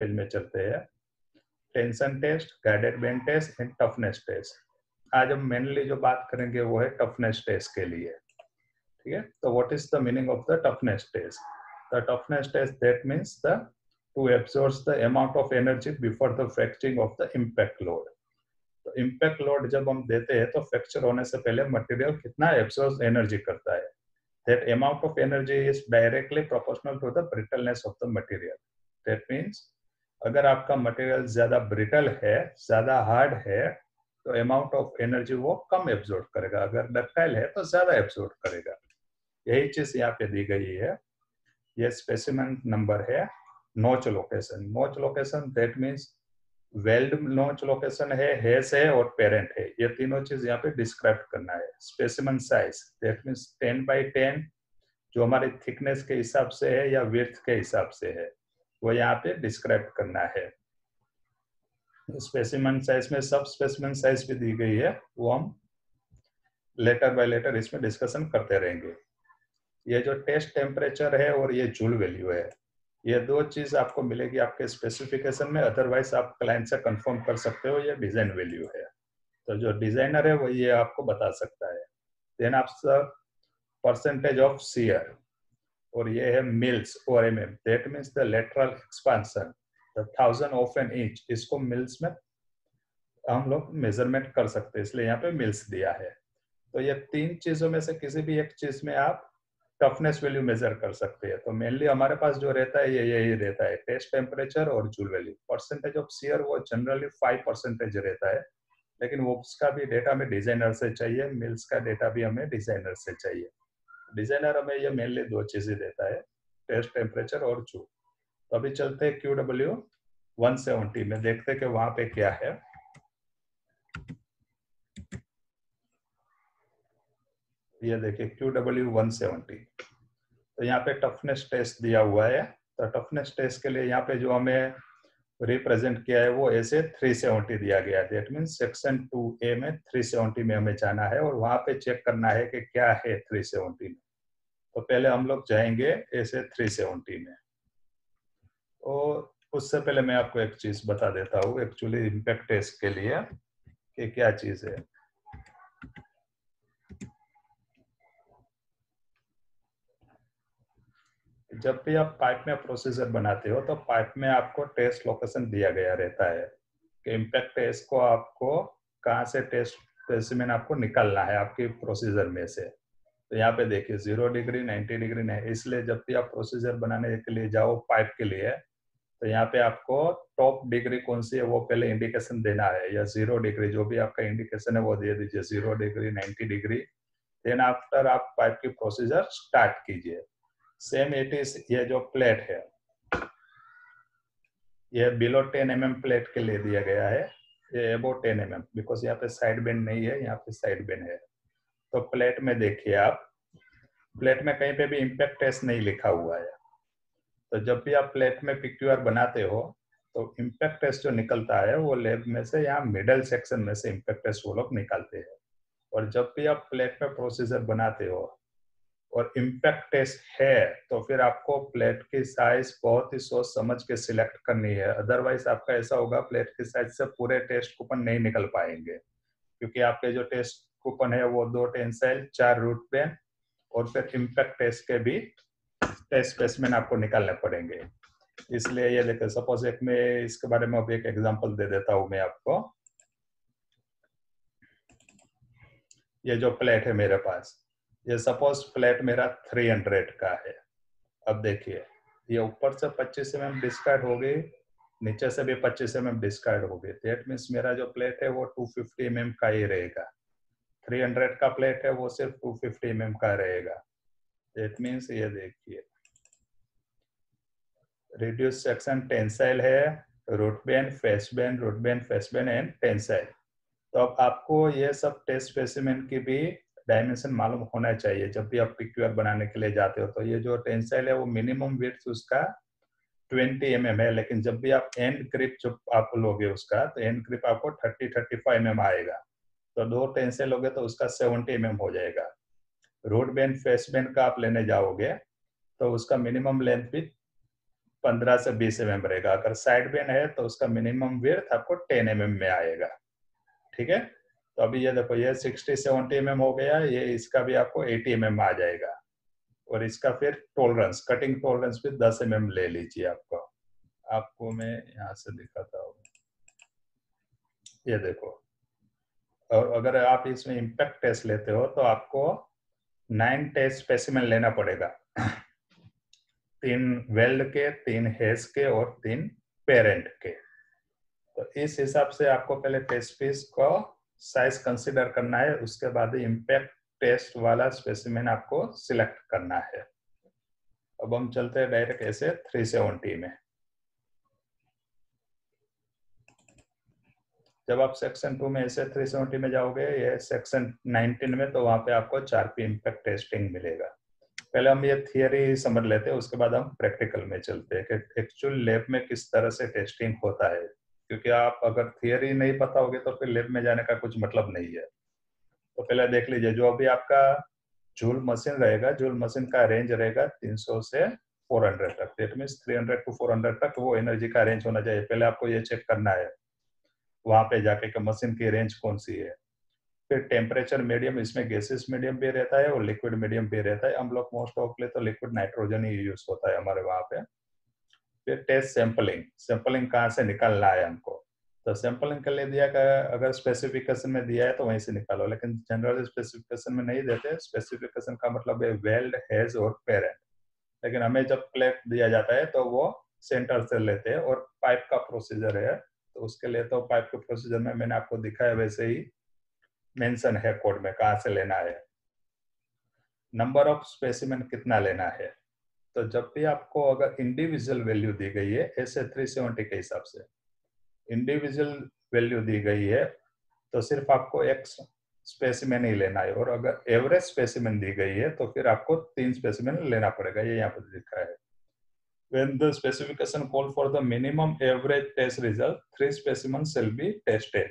Page में चलते हैं। Tension test, guided bend test and toughness test. आज हम मेनली जो बात करेंगे वो है टफनेस टेस्ट के लिए। ठीक है, तो what is the meaning of the toughness test? The toughness test that means the to absorb the amount of energy before the fracturing of the impact load. तो इम्पैक्ट लोड जब हम देते हैं तो फ्रैक्चर होने से पहले मटेरियल कितना एब्सॉर्ब एनर्जी करता है। That amount of energy is directly proportional to the brittleness of the material. That means अगर आपका मटेरियल ज्यादा ब्रिटल है, ज्यादा हार्ड है, तो अमाउंट ऑफ एनर्जी वो कम एब्जॉर्ब करेगा। अगर डक्टाइल है तो ज्यादा एब्जॉर्ब करेगा। यही चीज यहाँ पे दी गई है। ये स्पेसिमेन नंबर है नोच लोकेशन। नोच लोकेशन दैट मीन्स वेल्ड नोच लोकेशन है, हेस है और पेरेंट है। ये तीनों चीज यहाँ पे डिस्क्राइब करना है। Specimen size that means 10x10 जो हमारी थिकनेस के हिसाब से है या विड्थ के हिसाब से है, वो यहाँ पे डिस्क्राइब करना है। स्पेसिमेन साइज में सब स्पेसिमेन साइज भी दी गई है, वो हम लेटर बाय लेटर इसमें डिस्कशन करते रहेंगे। ये जो टेस्ट टेम्परेचर है और ये जूल वैल्यू है, ये दो चीज आपको मिलेगी आपके स्पेसिफिकेशन में। अदरवाइज आप क्लाइंट से कंफर्म कर सकते हो ये डिजाइन वैल्यू है। तो जो डिजाइनर है वो ये आपको बता सकता है। देन आप परसेंटेज ऑफ शियर, और ये है मिल्स और MM. That means the lateral expansion, the 1000 of an inch. इसको मिल्स में हम लोग मेजरमेंट कर सकते हैं, इसलिए यहाँ पे मिल्स दिया है। तो ये तीन चीजों में से किसी भी एक चीज में आप टफनेस वैल्यू मेजर कर सकते हैं। तो मेनली हमारे पास जो रहता है ये यही रहता है, टेस्ट टेम्परेचर और joule value. Percentage of shear वो जनरली 5% रहता है, लेकिन वो उसका भी डेटा हमें डिजाइनर से चाहिए, मिल्स का डेटा भी हमें डिजाइनर से चाहिए। डिजाइनर हमें ये मेनली दो चीजें देता है, टेस्ट टेम्परेचर और जूल। तो अभी चलते हैं QW 170 में, देखते हैं कि वहां पे क्या है। ये देखिए QW 170। तो यहाँ पे टफनेस टेस्ट दिया हुआ है। तो टफनेस टेस्ट के लिए यहाँ पे जो हमें रिप्रेजेंट किया है वो ऐसे 370 दिया गया है। दैट मीन सेक्शन 2A में 370 में हमें जाना है और वहां पे चेक करना है कि क्या है 370 में। तो पहले हम लोग जाएंगे ऐसे 370 में। और उससे पहले मैं आपको एक चीज बता देता हूँ एक्चुअली इम्पैक्ट टेस्ट के लिए कि क्या चीज है। जब भी आप पाइप में प्रोसीजर बनाते हो तो पाइप में आपको टेस्ट लोकेशन दिया गया रहता है कि इम्पैक्ट टेस्ट को आपको कहाँ से टेस्ट स्पेसिमेन आपको निकालना है आपकी प्रोसीजर में से। तो यहाँ पे देखिए 0 डिग्री 90 डिग्री नहीं, इसलिए जब भी आप प्रोसीजर बनाने के लिए जाओ पाइप के लिए, तो यहाँ पे आपको टॉप डिग्री कौन सी है वो पहले इंडिकेशन देना है, या 0 डिग्री जो भी आपका इंडिकेशन है वो दे दीजिए, 0 डिग्री 90 डिग्री। देन आफ्टर आप पाइप की प्रोसीजर स्टार्ट कीजिए। सेम इट इज ये जो प्लेट है ये बिलो 10 mm प्लेट के लिए दिया गया है, ये अबो 10 mm, बिकॉज यहाँ पे साइड बेंड नहीं है, यहाँ पे साइड बेंड है। तो प्लेट में देखिए आप, प्लेट में कहीं पे भी इम्पैक्ट टेस्ट नहीं लिखा हुआ है। तो जब भी आप प्लेट में PQR बनाते हो तो इम्पैक्ट टेस्ट जो निकलता है वो लैब में से यहाँ मिडल सेक्शन में से इम्पैक्ट टेस्ट वो लोग निकालते हैं। और जब भी आप प्लेट में प्रोसीजर बनाते हो और इम्पैक्ट टेस्ट है तो फिर आपको प्लेट की साइज बहुत ही सोच समझ के सिलेक्ट करनी है। अदरवाइज आपका ऐसा होगा प्लेट की साइज से पूरे टेस्ट कूपन नहीं निकल पाएंगे, क्योंकि आपके जो टेस्ट कूपन है वो 2 टेंसाइल 4 रूट पेन और फिर इम्पैक्ट टेस्ट के भी टेस्ट स्पेसिमेन आपको निकालने पड़ेंगे। इसलिए ये देखो, सपोज एक मैं इसके बारे में अब एक एग्जांपल दे देता हूं मैं आपको। ये जो प्लेट है मेरे पास, ये सपोज प्लेट मेरा 300 का है। अब देखिए ये ऊपर से 25 mm डिस्कार्ड हो गई, नीचे से भी 25 mm डिस्कार्ड हो गई। दैट मीन्स मेरा जो प्लेट है वो 250 mm का ही रहेगा। 300 का प्लेट है वो सिर्फ 250 mm का रहेगा। दैट मीन्स ये देखिए रिड्यूस सेक्शन टेंसाइल है, root bend, face bend, root bend, face bend and tensile. तो अब आपको ये सब टेस्ट स्पेसिमेन की भी डायमेंशन मालूम होना चाहिए जब भी आप PQR बनाने के लिए जाते हो। तो ये जो टेंसाइल है वो मिनिमम विड्थ उसका 20 mm है, लेकिन जब भी आप एंड ग्रिप जब आप लोगे उसका तो एंड ग्रिप आपको 30-35 mm आएगा। तो 2 टेंसाइल लोगे तो उसका 70 mm हो जाएगा। रूट बेंड फेस बेंड का आप लेने जाओगे तो उसका मिनिमम लेंथ भी 15 से 20 mm रहेगा। अगर साइड बेन है तो उसका मिनिमम विड्थ आपको 10 mm में आएगा। ठीक है, तो अभी ये देखो, ये 60-70 mm हो गया, ये इसका भी आपको 80 mm आ जाएगा। और इसका फिर टॉलरेंस, कटिंग टॉलरेंस भी 10 mm ले लीजिए। आपको मैं यहाँ से दिखाता हूँ, ये देखो। और अगर आप इसमें इम्पैक्ट टेस्ट लेते हो तो आपको 9 टेस्ट स्पेसिमेन लेना पड़ेगा। 3 वेल्ड के, 3 हेज के और 3 पेरेंट के। तो इस हिसाब से आपको पहले टेस्ट पीस को साइज कंसीडर करना है, उसके बाद इम्पैक्ट टेस्ट वाला स्पेसिमेन आपको सिलेक्ट करना है। अब हम चलते हैं डायरेक्ट ऐसे 370 में। जब आप सेक्शन 2 में ऐसे 370 में जाओगे, ये सेक्शन 19 में, तो वहां पे आपको 4P इम्पैक्ट टेस्टिंग मिलेगा। पहले हम ये थियरी समझ लेते हैं, उसके बाद हम प्रैक्टिकल में चलते हैं कि एक्चुअल लैब में किस तरह से टेस्टिंग होता है। क्योंकि आप अगर थियरी नहीं पता होगी तो फिर लैब में जाने का कुछ मतलब नहीं है। तो पहले देख लीजिए, जो अभी आपका जूल मशीन रहेगा, जूल मशीन का रेंज रहेगा 300 से 400 तक। दैट मीन्स 300 to 400 तक वो एनर्जी का रेंज होना चाहिए। पहले आपको ये चेक करना है वहां पे जाके कि मशीन की रेंज कौन सी है। फिर टेम्परेचर मीडियम, इसमें गैसेस मीडियम भी रहता है और लिक्विड मीडियम भी रहता है। हम लोग मोस्ट ऑफली तो लिक्विड नाइट्रोजन ही यूज होता है हमारे वहां पे। फिर टेस्ट सैंपलिंग, सैंपलिंग कहाँ से निकालना है हमको, तो सैंपलिंग के लिए दिया गया, अगर स्पेसिफिकेशन में दिया है तो वहीं से निकालो, लेकिन जनरल स्पेसिफिकेशन में नहीं देते। स्पेसिफिकेशन का मतलब है वेल्ड, हेज और पेरेंट। लेकिन हमें जब प्लेट दिया जाता है तो वो सेंटर से लेते हैं। और पाइप का प्रोसीजर है, तो उसके लिए तो पाइप के प्रोसीजर में मैंने आपको दिखाया वैसे ही मेंशन है कोड में कहाँ से लेना है। नंबर ऑफ स्पेसिमेन कितना लेना है, तो जब भी आपको अगर इंडिविजुअल वैल्यू दी गई है, ऐसे 370 के हिसाब से इंडिविजुअल वैल्यू दी गई है, तो सिर्फ आपको एक स्पेसिमेन ही लेना है। और अगर एवरेज स्पेसिमेन दी गई है तो फिर आपको 3 स्पेसिमेन लेना पड़ेगा। ये यहाँ पर लिखा है, when the specification call for the minimum average test result, 3 specimens shall be tested।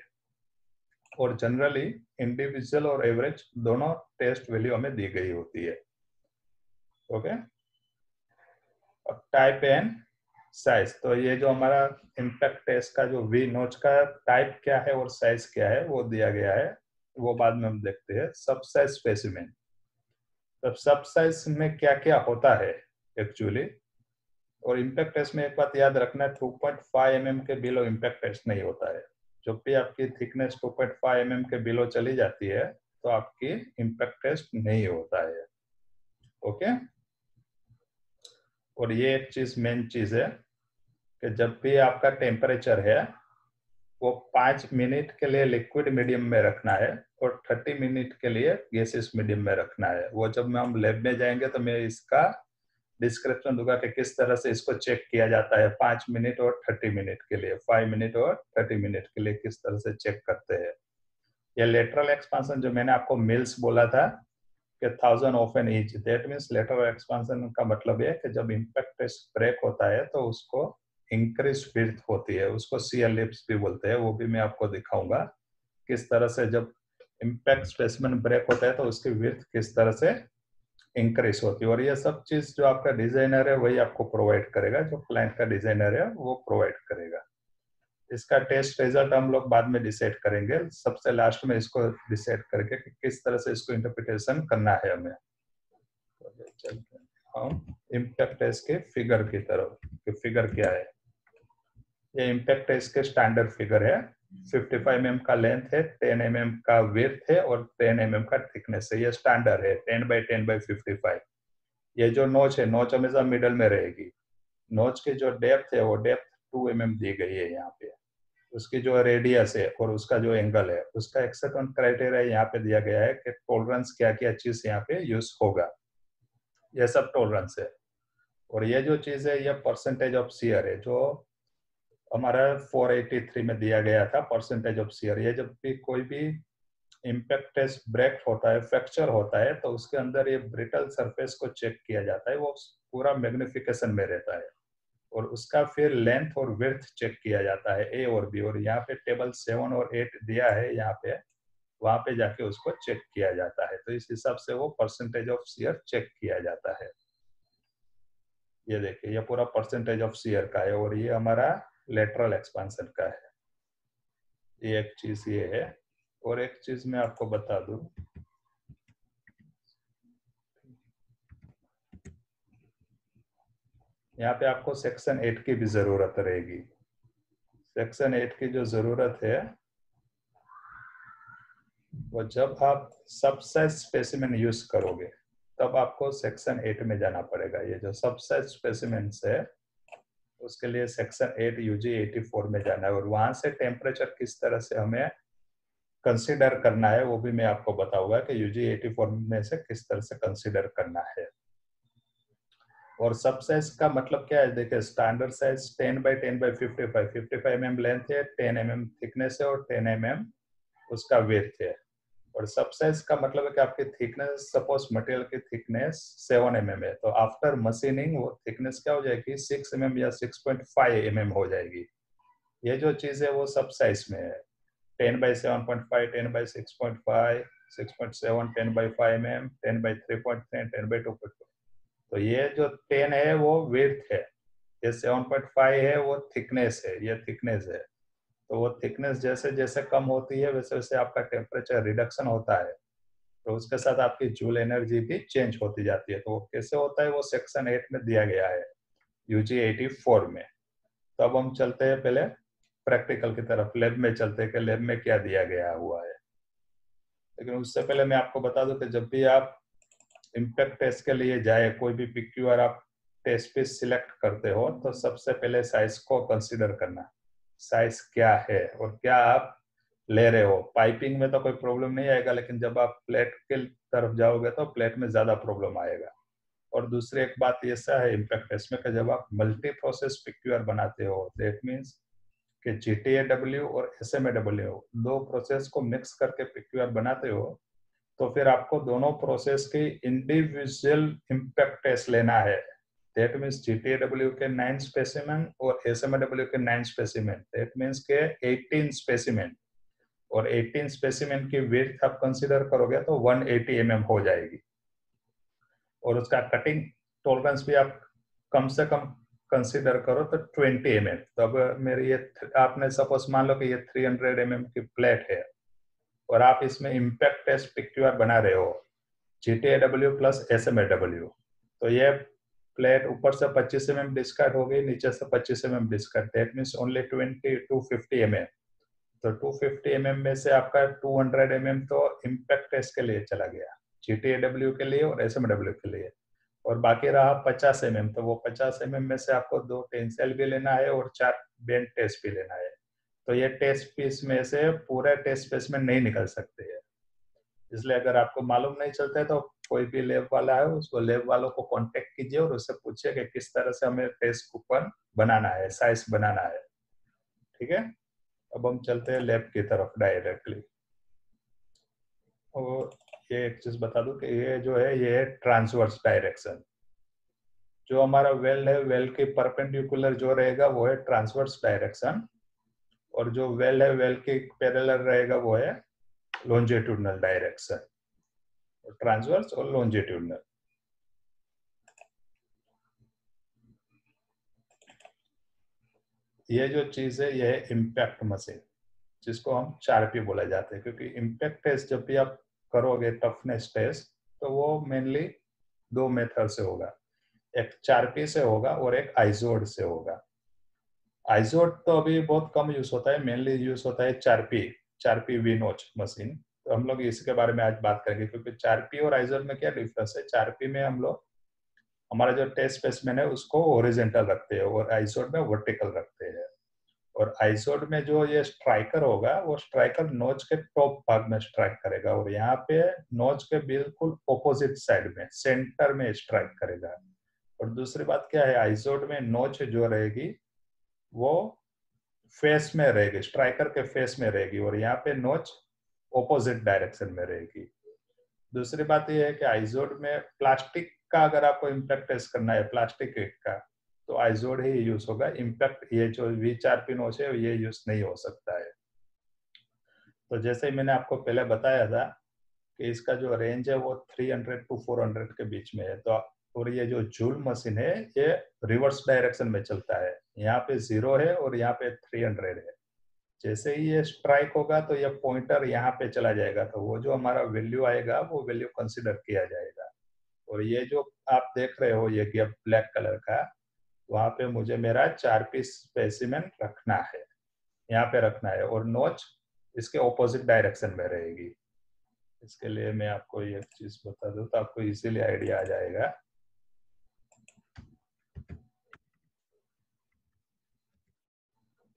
और जनरली इंडिविजुअल और एवरेज दोनों टेस्ट वैल्यू हमें दी गई होती है। ओके, और टाइप एंड साइज, तो ये जो हमारा इम्पैक्ट टेस्ट का जो वी नोच का टाइप क्या है और साइज क्या है वो दिया गया है, वो बाद में हम देखते हैं। सब साइज स्पेसिमेन, तो सब साइज में क्या क्या होता है एक्चुअली। और इम्पैक्ट टेस्ट में एक बात याद रखना है, 2.5 mm के बिलो इम्पैक्ट टेस्ट नहीं होता है। जब भी आपकी थिकनेस 2.5 mm के बिलो चली जाती है तो आपकी इम्पैक्ट टेस्ट नहीं होता है। ओके, और ये एक चीज, मेन चीज है कि जब भी आपका टेम्परेचर है वो 5 मिनट के लिए लिक्विड मीडियम में रखना है और 30 मिनट के लिए गैसियस मीडियम में रखना है। वो जब हम लैब में जाएंगे तो मैं इसका डिस्क्रिप्शन दूंगा कि किस तरह से इसको चेक किया जाता है। 5 मिनट और 30 मिनट के लिए, 5 मिनट और 30 मिनट के लिए किस तरह से चेक करते हैं। ये लेटरल एक्सपांसन जो मैंने आपको मिल्स बोला था कि 1000 of N each, that means lateral expansion का मतलब है कि जब इम्पैक्ट टेस्ट ब्रेक होता है तो उसको इंक्रीज विड्थ होती है, उसको शियर लिप्स भी बोलते हैं। वो भी मैं आपको दिखाऊंगा किस तरह से जब इम्पैक्ट स्पेसिमेन ब्रेक होता है तो उसकी विड्थ किस तरह से इंक्रीज होती है। और ये सब चीज जो आपका डिजाइनर है वही आपको प्रोवाइड करेगा, जो क्लाइंट का डिजाइनर है वो प्रोवाइड करेगा। इसका टेस्ट रिजल्ट हम लोग बाद में डिसाइड करेंगे, सबसे लास्ट में इसको डिसाइड करके कि किस तरह से इसको इंटरप्रिटेशन करना है हमें। तो चलते हैं हम इम्पैक्ट टेस्ट के फिगर की तरफ कि फिगर क्या है। ये इम्पैक्ट टेस्ट के स्टैंडर्ड फिगर है। 55 mm का लेंथ है, 10 mm का विड्थ है और 10 mm का थिकनेस है। ये स्टैंडर्ड है 10x10x55। ये जो नोच है, नोच हमेशा मिडल में रहेगी। नोच की जो डेप्थ है वो डेप्थ 2 mm दी गई है यहाँ पे। उसकी जो रेडियस है और उसका जो एंगल है, उसका एक्सेप्टेंस क्राइटेरिया यहाँ पे दिया गया है कि टॉलरेंस क्या क्या चीज यहाँ पे यूज होगा। ये सब टॉलरेंस है। और ये जो चीज है ये परसेंटेज ऑफ शियर है, जो हमारा 483 में दिया गया था, परसेंटेज ऑफ शियर। ये जब भी कोई भी इम्पैक्ट टेस्ट ब्रेक होता है, फ्रैक्चर होता है, तो उसके अंदर ये ब्रिटल सरफेस को चेक किया जाता है। वो पूरा मैग्निफिकेशन में रहता है और उसका फिर लेंथ और विड्थ चेक किया जाता है, ए और बी। और यहाँ पे टेबल 7 और 8 दिया है यहाँ पे, वहां पे जाके उसको चेक किया जाता है। तो इस हिसाब से वो परसेंटेज ऑफ शियर चेक किया जाता है। ये देखिए ये पूरा परसेंटेज ऑफ शियर का है और ये हमारा लेटरल एक्सपेंशन का है। ये एक चीज ये है। और एक चीज मैं आपको बता दूं, यहाँ पे आपको सेक्शन 8 की भी जरूरत रहेगी। सेक्शन 8 की जो जरूरत है वो जब आप सब साइज स्पेसिमेन यूज करोगे तब आपको सेक्शन 8 में जाना पड़ेगा। ये जो सब साइज स्पेसिमेन है उसके लिए सेक्शन 8 यूजी 84 में जाना है और वहां से टेम्परेचर किस तरह से हमें कंसीडर करना है वो भी मैं आपको बताऊंगा कि यूजी 84 में से किस तरह से कंसीडर करना है। और सब साइज का मतलब क्या है, देखिए standard size 10 by 10 by 55 mm length है, 10 mm थिकनेस है और 10 mm उसका वेथ है। और सब साइज का मतलब है कि आपकी थिकनेस, सपोज मटेरियल की थिकनेस 7 mm है तो आफ्टर मशीनिंग वो थिकनेस क्या हो जाएगी 6 mm या 6.5 mm हो जाएगी। ये जो चीज है वो सब साइज में है, 10 by 7.5, 10 by 6.5, 6.7, 10 by 5 mm, 10 by 3.3, 10 by 2.2। तो ये जो 10 है वो विड्थ है, ये 7.5 है वो थिकनेस है, ये थिकनेस है। तो वो थिकनेस जैसे जैसे कम होती है वैसे वैसे आपका टेम्परेचर रिडक्शन होता है, तो उसके साथ आपकी जूल एनर्जी भी चेंज होती जाती है। तो वो कैसे होता है वो सेक्शन 8 में दिया गया है यूजी 84 में। तो अब हम चलते हैं पहले प्रैक्टिकल की तरफ, लैब में चलते हैं कि लैब में क्या दिया गया हुआ है। लेकिन उससे पहले मैं आपको बता दूं कि जब भी आप इम्पैक्ट टेस्ट के लिए जाए, कोई भी पिक्यूआर आप टेस्ट पीस सिलेक्ट करते हो तो सबसे पहले साइज को कंसीडर करना, साइज क्या है और क्या आप ले रहे हो। पाइपिंग में तो कोई प्रॉब्लम नहीं आएगा, लेकिन जब आप प्लेट के तरफ जाओगे तो प्लेट में ज्यादा प्रॉब्लम आएगा। और दूसरी एक बात ऐसा है इम्पैक्ट टेस्ट में कि जब आप मल्टी प्रोसेस पिक्यूआर बनाते हो, दैट मीन्स कि GTAW और SMAW दो प्रोसेस को मिक्स करके पिक्यूआर बनाते हो, तो फिर आपको दोनों प्रोसेस की इंडिविजुअल इम्पैक्ट टेस्ट लेना है। दैट मीन्स GTAW के 9 स्पेसिमेन और SMAW के 9 स्पेसिमेन, दैट मीन्स के 18 स्पेसिमेन। और 18 स्पेसिमेन की विड्थ आप कंसीडर करोगे तो 180 mm हो जाएगी। और उसका कटिंग टॉलरेंस भी आप कम से कम कंसीडर करो तो 20 mm। तो अब मेरी ये आपने सपोज मान लो कि ये 300 mm की प्लेट है और आप इसमें इम्पैक्ट टेस्ट पिक्यूआर बना रहे हो GTAW प्लस SMAW, तो ये प्लेट ऊपर से 25 mm डिस्कार्ड हो गई, नीचे से 25 mm discard, that means only 250 mm। तो 250 mm में से आपका 200 mm तो इम्पैक्ट टेस्ट के लिए चला गया, GTAW के लिए और SMAW के लिए। और बाकी रहा 50 mm, तो वो 50 mm में से आपको 2 टेंसाइल भी लेना है और 4 बेंड टेस्ट भी लेना है। तो ये टेस्ट पीस में से पूरे टेस्ट पीस में नहीं निकल सकते हैं। इसलिए अगर आपको मालूम नहीं चलता है तो कोई भी लैब वाला है उसको, लैब वालों को कांटेक्ट कीजिए और उससे पूछिए कि किस तरह से हमें टेस्ट कूपन बनाना है, साइज बनाना है। ठीक है, अब हम चलते हैं लैब की तरफ डायरेक्टली। और ये एक चीज बता दूं कि ये जो है ये है ट्रांसवर्स डायरेक्शन। जो हमारा वेल है, वेल के परपेंडिकुलर जो रहेगा वो है ट्रांसवर्स डायरेक्शन, और जो वेल है वेल के पैरेलल रहेगा वो है लॉन्जिट्यूडनल डायरेक्शन। ट्रांसवर्स और लॉन्जिट्यूडनल, ये जो चीज है ये है इम्पैक्ट मशीन, जिसको हम 4P बोला जाता है। क्योंकि इम्पैक्ट टेस्ट जब भी आप करोगे टफनेस टेस्ट, तो वो मेनली दो मेथड से होगा, एक 4P से होगा और एक आइजोड से होगा। आइजोड तो अभी बहुत कम यूज होता है, मेनली यूज होता है 4P विनोच मशीन। तो हम लोग इसके बारे में आज बात करेंगे, क्योंकि 4P और आइजोड में क्या डिफरेंस है। 4P में हम लोग हमारा जो टेस्ट स्पेसिमेन है उसको ओरिजेंटल रखते हैं और आइजोड में वर्टिकल रखते हैं। और आइसोड में जो ये स्ट्राइकर होगा वो स्ट्राइकर नोच के टॉप भाग में स्ट्राइक करेगा, और यहाँ पे नोच के बिल्कुल ऑपोजिट साइड में सेंटर में स्ट्राइक करेगा। और दूसरी बात क्या है, आइसोड में नोच जो रहेगी वो फेस में रहेगी, स्ट्राइकर के फेस में रहेगी, और यहाँ पे नोच ऑपोजिट डायरेक्शन में रहेगी। दूसरी बात यह है कि आइजोड में प्लास्टिक का अगर आपको इम्पैक्ट टेस्ट करना है, प्लास्टिक का, तो आइजोड ही यूज होगा। इम्पैक्ट ये जो V4P नोच है ये यूज नहीं हो सकता है। तो जैसे ही मैंने आपको पहले बताया था कि इसका जो रेंज है वो 300 to 400 के बीच में है, तो और ये जो जूल मशीन है ये रिवर्स डायरेक्शन में चलता है। यहाँ पे 0 है और यहाँ पे 300 है। जैसे ही ये स्ट्राइक होगा तो ये पॉइंटर यहाँ पे चला जाएगा, तो वो जो हमारा वैल्यू आएगा वो वैल्यू कंसीडर किया जाएगा। और ये जो आप देख रहे हो ये गैप ब्लैक कलर का, वहां पे मुझे मेरा 4 पीस स्पेसिमेन रखना है, यहाँ पे रखना है, और नोच इसके ऑपोजिट डायरेक्शन में रहेगी। इसके लिए मैं आपको एक चीज बता दूं तो आपको इजीली आइडिया आ जाएगा।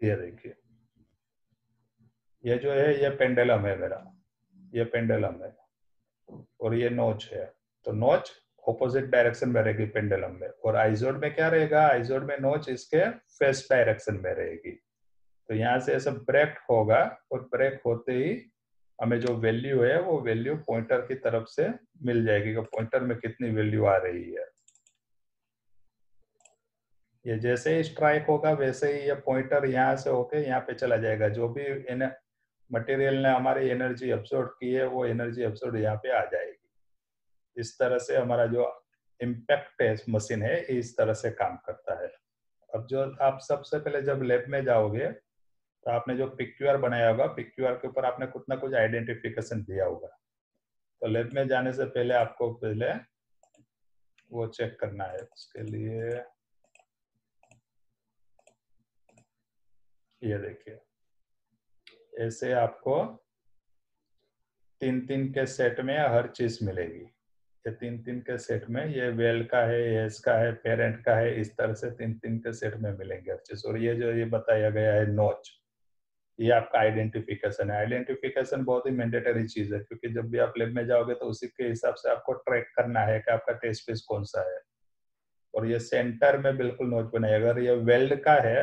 ये देखिए, ये जो है ये पेंडुलम है मेरा, ये पेंडुलम है और ये नोच है। तो नोच ऑपोजिट डायरेक्शन में रहेगी पेंडुलम में, और आइजोड में क्या रहेगा, आइजोड में नोच इसके फेस डायरेक्शन में रहेगी। तो यहाँ से ऐसा ब्रेक होगा और ब्रेक होते ही हमें जो वैल्यू है वो वैल्यू पॉइंटर की तरफ से मिल जाएगी कि पॉइंटर में कितनी वैल्यू आ रही है। ये जैसे ही स्ट्राइक होगा वैसे ही ये पॉइंटर यहाँ से होके यहाँ पे चला जाएगा। जो भी मटेरियल ने हमारी एनर्जी अब्सॉर्ब की है वो एनर्जी अब्सॉर्ब यहाँ पे आ जाएगी। इस तरह से हमारा जो इम्पैक्ट टेस्ट मशीन है इस तरह से काम करता है। अब जो आप सबसे पहले जब लैब में जाओगे तो आपने जो पिक्यूआर बनाया होगा, पिक्यूआर के ऊपर आपने कुछ ना कुछ आइडेंटिफिकेशन दिया होगा। तो लैब में जाने से पहले आपको पहले वो चेक करना है। उसके लिए ये देखिए, ऐसे आपको 3-3 के सेट में हर चीज मिलेगी। ये 3-3 के सेट में ये वेल का है, एस का है, पेरेंट का है, इस तरह से 3-3 के सेट में मिलेंगे हर चीज। और ये जो ये बताया गया है नोच, ये आपका आइडेंटिफिकेशन है। आइडेंटिफिकेशन बहुत ही मैंडेटरी चीज है, क्योंकि जब भी आप लैब में जाओगे तो उसी के हिसाब से आपको ट्रैक करना है कि आपका टेस्ट पीस कौन सा है। और ये सेंटर में बिल्कुल नोच बनाए। अगर ये वेल्ड का है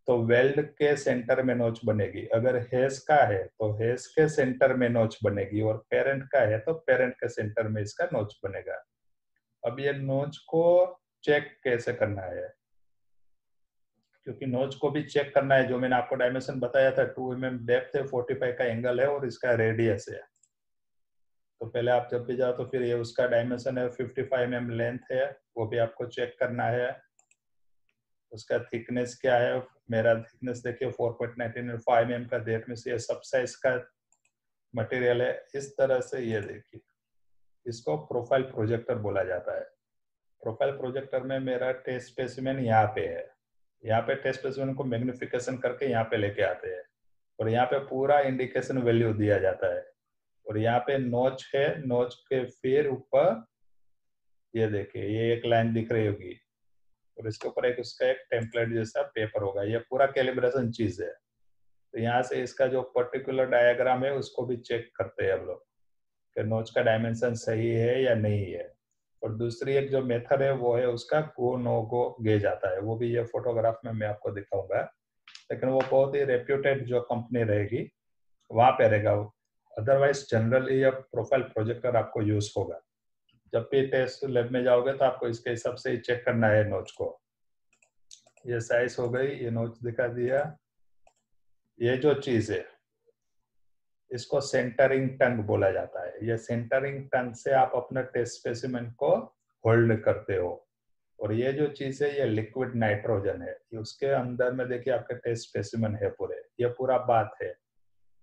तो वेल्ड के सेंटर में नोच बनेगी, अगर हेस का है तो हेस के सेंटर में नोच बनेगी, और पेरेंट का है तो पेरेंट के सेंटर में इसका नोच बनेगा। अब ये नोच को चेक कैसे करना है, क्योंकि नोच को भी चेक करना है। जो मैंने आपको डायमेंशन बताया था, 2 mm डेप्थ है, 45 का एंगल है और इसका रेडियस है। तो पहले आप जब भी जाओ तो फिर ये उसका डायमेंशन है, 55 mm लेंथ है, वो भी आपको चेक करना है। उसका थिकनेस क्या है, मेरा थिकनेस देखिए 4.19 5 mm का डेट में से ये सब साइज का मटेरियल है। इस तरह से ये देखिए, इसको प्रोफाइल प्रोजेक्टर बोला जाता है। प्रोफाइल प्रोजेक्टर में मेरा टेस्ट स्पेसिमेन यहाँ पे है। यहाँ पे टेस्ट स्पेसिमेन को मैग्निफिकेशन करके यहाँ पे लेके आते हैं और यहाँ पे पूरा इंडिकेशन वैल्यू दिया जाता है। और यहाँ पे नोच है, नोच के फिर ऊपर ये देखिए ये एक लाइन दिख रही होगी और इसके ऊपर एक उसका एक टेम्पलेट जैसा पेपर होगा। ये पूरा कैलिब्रेशन चीज है। तो यहाँ से इसका जो पर्टिकुलर डायग्राम है उसको भी चेक करते हैं हम लोग कि नोच का डायमेंशन सही है या नहीं है। और दूसरी एक जो मेथड है वो है उसका गो नो गो गेज आता है, वो भी ये फोटोग्राफ में मैं आपको दिखाऊंगा। लेकिन वो बहुत ही रेप्यूटेड जो कंपनी रहेगी वहां पे रहेगा। अदरवाइज जनरली ये प्रोफाइल प्रोजेक्टर आपको यूज होगा। जब भी टेस्ट लैब में जाओगे तो आपको इसके हिसाब से ही चेक करना है नोच को। ये साइज हो गई, ये नोच दिखा दिया। ये जो चीज है इसको सेंटरिंग टंग बोला जाता है। ये सेंटरिंग टंग से आप अपना टेस्ट स्पेसिमेन को होल्ड करते हो। और ये जो चीज है ये लिक्विड नाइट्रोजन है, ये उसके अंदर में देखिए आपके टेस्ट स्पेसिमेन है पूरे, ये पूरा बात है।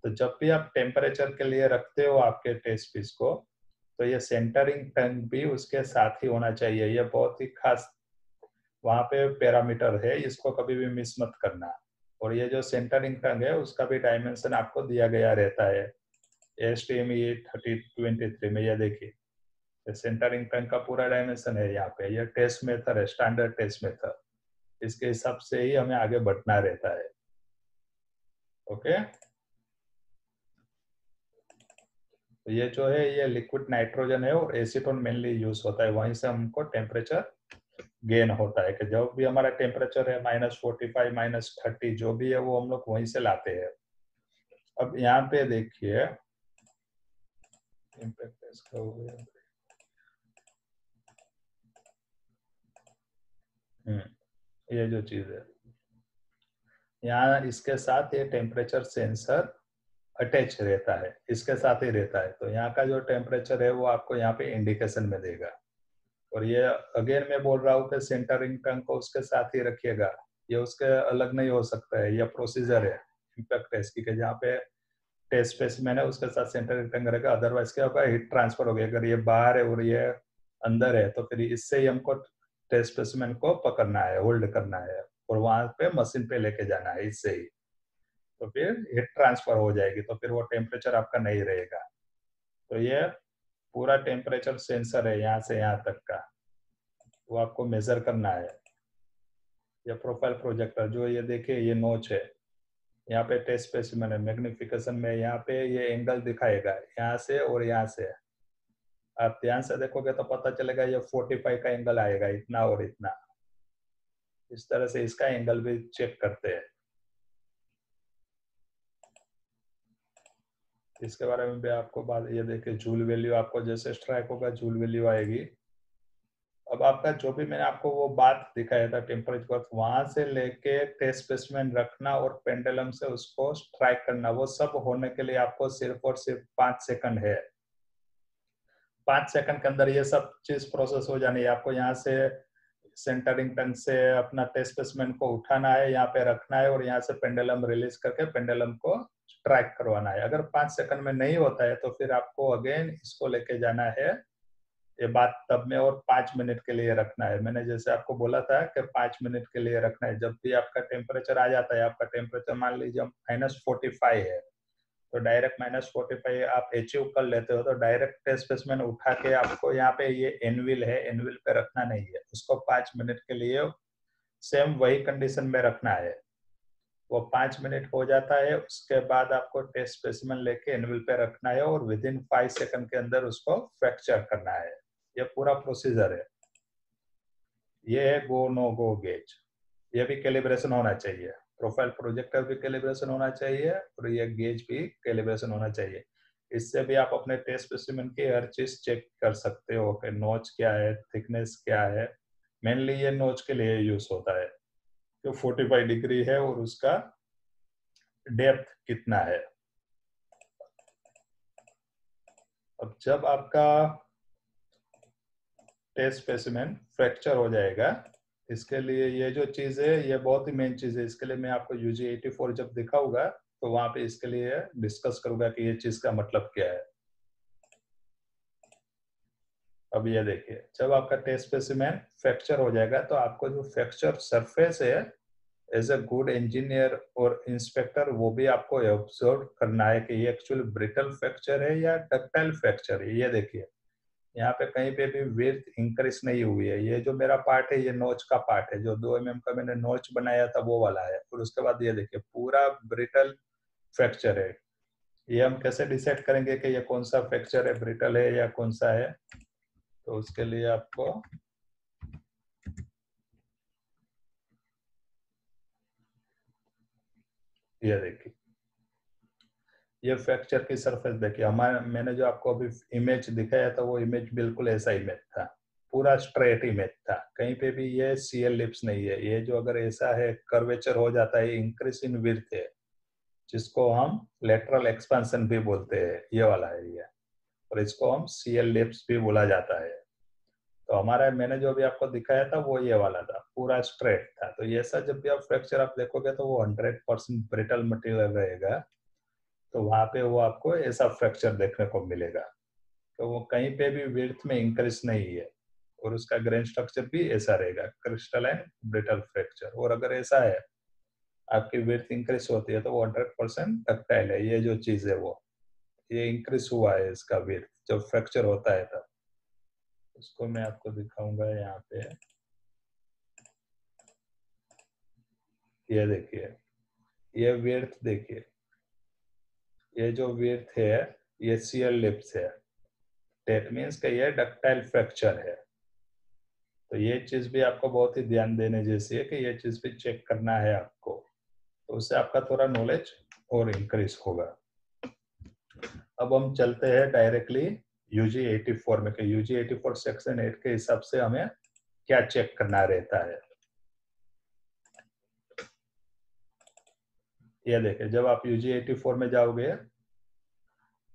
तो जब भी आप टेम्परेचर के लिए रखते हो आपके टेस्ट पीस को, तो ये सेंटरिंग टंग भी उसके साथ ही होना चाहिए। ये बहुत ही खास वहां पे पैरामीटर है, इसको कभी भी मिस मत करना। और ये जो सेंटरिंग टंग है उसका भी डायमेंशन आपको दिया गया रहता है ASTM 3023 में। ये देखिए सेंटरिंग टंग का पूरा डायमेंशन है यहाँ पे। ये टेस्ट मेथड है, स्टैंडर्ड टेस्ट मेथड। इसके हिसाब से ही हमें आगे बढ़ना रहता है। ओके, तो ये जो है ये लिक्विड नाइट्रोजन है और एसीटोन मेनली यूज होता है। वहीं से हमको टेम्परेचर गेन होता है कि जब भी हमारा टेम्परेचर है -45 -30 जो भी है वो हम लोग वहीं से लाते हैं। अब यहाँ पे देखिए इम्पैक्ट इसका हो गया। ये जो चीज है यहाँ इसके साथ ये टेम्परेचर सेंसर अटैच रहता है, इसके साथ ही रहता है। तो यहाँ का जो टेम्परेचर है वो आपको यहाँ पे इंडिकेशन में देगा। और ये अगेन मैं बोल रहा हूँ कि सेंटरिंग टंग को उसके साथ ही रखिएगा, ये उसके अलग नहीं हो सकता है, ये प्रोसीजर है इम्पैक्ट टेस्ट की, जहाँ पे टेस्ट स्पेसिमेन है उसके साथ सेंटरिंग टंग रहेगा, अदरवाइज क्या होगा, हीट ट्रांसफर हो गया। अगर ये बाहर है और ये अंदर है तो फिर इससे ही हमको टेस्ट स्पेसिमेन को पकड़ना है, होल्ड करना है और वहां पे मशीन पे लेके जाना है इससे ही, तो फिर हीट ट्रांसफर हो जाएगी, तो फिर वो टेम्परेचर आपका नहीं रहेगा। तो ये पूरा टेम्परेचर सेंसर है यहाँ से यहाँ तक का, वो आपको मेजर करना है। ये प्रोफाइल प्रोजेक्टर जो ये देखिए ये नोच है, यहाँ पे टेस्ट स्पेसिमेन है, मैग्निफिकेशन में यहाँ पे ये एंगल दिखाएगा यहाँ से और यहाँ से, आप ध्यान से देखोगे तो पता चलेगा ये 45 का एंगल आएगा, इतना और इतना, इस तरह से इसका एंगल भी चेक करते हैं। इसके बारे में भी आपको बात, ये देखिए जूल वैल्यू आपको जैसे स्ट्राइक होगा जूल वैल्यू आएगी। अब आपका जो भी मैंने आपको वो बात दिखाया था टेम्परेचर, वहां से लेके टेस्ट स्पेसिमेन रखना और पेंडुलम से उसको स्ट्राइक करना, वो सब होने के लिए आपको सिर्फ और सिर्फ 5 सेकंड है। 5 सेकंड के अंदर ये सब चीज प्रोसेस हो जानी है। आपको यहाँ से सेंटरिंग टंग से अपना टेस्ट स्पेसिमेन को उठाना है, यहाँ पे रखना है और यहाँ से पेंडुलम रिलीज करके पेंडुलम को स्ट्राइक करवाना है। अगर 5 सेकंड में नहीं होता है तो फिर आपको अगेन इसको लेके जाना है, ये बात तब में, और 5 मिनट के लिए रखना है। मैंने जैसे आपको बोला था कि 5 मिनट के लिए रखना है। जब भी आपका टेम्परेचर आ जाता है, आपका टेम्परेचर मान लीजिए -45 है, तो डायरेक्ट -45 आप अचीव कर लेते हो तो डायरेक्ट टेस्ट स्पेसिमेन उठा के आपको यहाँ पे ये एनविल है, एनविल पे रखना नहीं है, उसको 5 मिनट के लिए सेम वही कंडीशन में रखना है। वो 5 मिनट हो जाता है, उसके बाद आपको टेस्ट स्पेसिमेन लेके एनविल पे रखना है और विद इन 5 सेकंड के अंदर उसको फ्रैक्चर करना है। ये पूरा प्रोसीजर है। ये है गो नो गो गेज, ये भी कैलिब्रेशन होना चाहिए। प्रोफाइल प्रोजेक्टर भी कैलिब्रेशन होना चाहिए और ये गेज भी कैलिब्रेशन होना चाहिए। इससे भी आप अपने टेस्ट स्पेसिमेन की हर चीज चेक कर सकते हो कि नोच क्या है, थिकनेस क्या है। मेनली ये नोच के लिए यूज होता है कि 45 डिग्री है और उसका डेप्थ कितना है। अब जब आपका टेस्ट स्पेसिमेन फ्रैक्चर हो जाएगा, इसके लिए ये जो चीज है ये बहुत ही मेन चीज है। इसके लिए मैं आपको UG84 जब दिखाऊंगा तो वहां पे इसके लिए डिस्कस करूंगा कि ये चीज का मतलब क्या है। अब ये देखिए, जब आपका टेस्ट स्पेसिमेन फ्रैक्चर हो जाएगा तो आपको जो फ्रैक्चर सरफेस है, एज अ गुड इंजीनियर और इंस्पेक्टर वो भी आपको ऑब्जर्व करना है कि ये एक्चुअली ब्रिटल फ्रैक्चर है या डक्टाइल फ्रैक्चर है। ये देखिए यहाँ पे कहीं पे भी विड्थ इंक्रीज नहीं हुई है। ये जो मेरा पार्ट है ये नोच का पार्ट है, जो 2 mm का मैंने नोच बनाया था वो वाला है। और उसके बाद ये देखिए पूरा ब्रिटल फ्रैक्चर है। ये हम कैसे डिसाइड करेंगे कि ये कौन सा फ्रैक्चर है, ब्रिटल है या कौन सा है? तो उसके लिए आपको ये देखिए, ये फ्रैक्चर की सरफेस देखिए। हमारे मैंने जो आपको अभी इमेज दिखाया था वो इमेज बिल्कुल ऐसा इमेज था, पूरा स्ट्रेट इमेज था, कहीं पे भी ये सीएल लिप्स नहीं है। ये जो अगर ऐसा है कर्वेचर हो जाता है, इंक्रीज इन विड्थ है, जिसको हम लेटरल एक्सपेंशन भी बोलते हैं, ये वाला है ये, और इसको हम सीएल लिप्स भी बोला जाता है। तो हमारा मैंने जो भी आपको दिखाया था वो ये वाला था, पूरा स्ट्रेट था। तो ये ऐसा जब भी आप फ्रैक्चर आप देखोगे तो वो 100% ब्रिटल मटेरियल रहेगा, तो वहां पे वो आपको ऐसा फ्रैक्चर देखने को मिलेगा। तो वो कहीं पे भी विड्थ में इंक्रीज नहीं है और उसका ग्रेन स्ट्रक्चर भी ऐसा रहेगा, क्रिस्टलाइन ब्रिटल फ्रैक्चर। और अगर ऐसा है आपकी विड्थ इंक्रीज होती है तो वो 100% डक्टाइल है। ये जो चीज है वो ये इंक्रीज हुआ है इसका विड्थ जब फ्रैक्चर होता है तब। उसको मैं आपको दिखाऊंगा यहाँ पे। ये देखिए, ये विड्थ देखिए, ये जो विड्थ है ये सीएल लिप्स है, दैट मीन्स कि ये डक्टाइल फ्रैक्चर है। तो ये चीज भी आपको बहुत ही ध्यान देने जैसी है कि ये चीज भी चेक करना है आपको, तो उससे आपका थोड़ा नॉलेज और इंक्रीज होगा। अब हम चलते हैं डायरेक्टली UG84 में, कि UG84 सेक्शन 8 के हिसाब से हमें क्या चेक करना रहता है। ये देखिए, जब आप UG84 में जाओगे